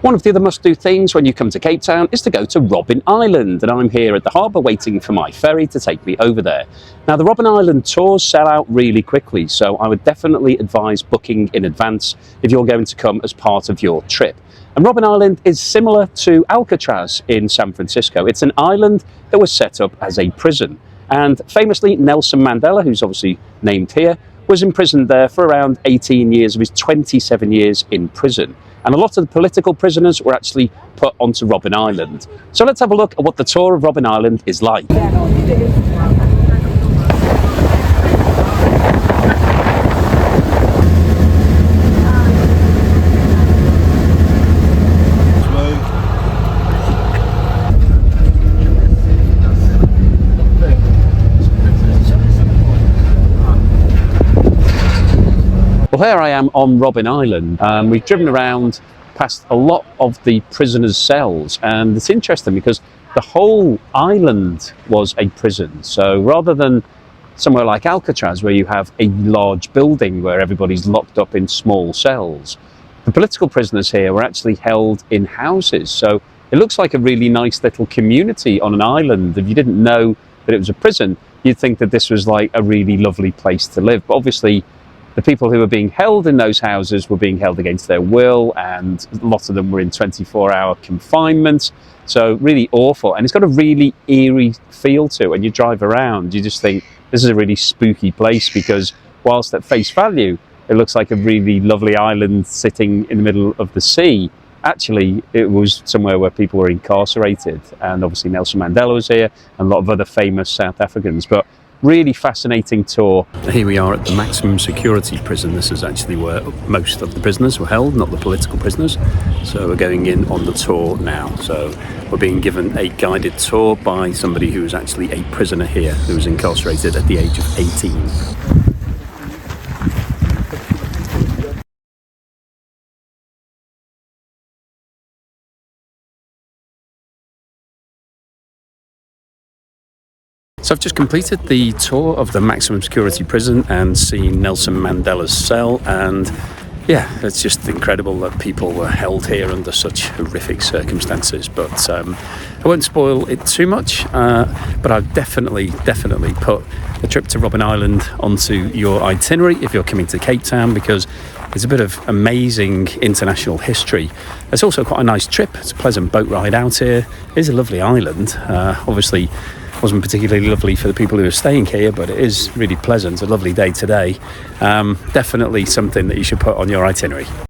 One of the other must-do things when you come to Cape Town is to go to Robben Island, and I'm here at the harbour waiting for my ferry to take me over there. Now, the Robben Island tours sell out really quickly, so I would definitely advise booking in advance if you're going to come as part of your trip. And Robben Island is similar to Alcatraz in San Francisco. It's an island that was set up as a prison, and famously Nelson Mandela, who's obviously named here, was imprisoned there for around 18 years of his 27 years in prison. And a lot of the political prisoners were actually put onto Robben Island. So let's have a look at what the tour of Robben Island is like. Well, here I am on Robben Island. We've driven around past a lot of the prisoners' cells, and it's interesting because the whole island was a prison. So rather than somewhere like Alcatraz, where you have a large building where everybody's locked up in small cells, the political prisoners here were actually held in houses. So it looks like a really nice little community on an island. If you didn't know that it was a prison, you'd think that this was like a really lovely place to live. But obviously, the people who were being held in those houses were being held against their will, and lots of them were in 24-hour confinement. So really awful. And it's got a really eerie feel to it. When you drive around, you just think this is a really spooky place, because whilst at face value, it looks like a really lovely island sitting in the middle of the sea, actually it was somewhere where people were incarcerated. And obviously Nelson Mandela was here and a lot of other famous South Africans. But really fascinating tour. Here we are at the maximum security prison. This is actually where most of the prisoners were held, not the political prisoners. So we're going in on the tour now. So we're being given a guided tour by somebody who is actually a prisoner here, who was incarcerated at the age of 18. So I've just completed the tour of the maximum security prison and seen Nelson Mandela's cell, and yeah, it's just incredible that people were held here under such horrific circumstances. But I won't spoil it too much, but I've definitely put a trip to Robben Island onto your itinerary if you're coming to Cape Town, because there's a bit of amazing international history. It's also quite a nice trip. It's a pleasant boat ride out here. It is a lovely island. Obviously, wasn't particularly lovely for the people who are staying here, but it is really pleasant. A lovely day today. Definitely something that you should put on your itinerary.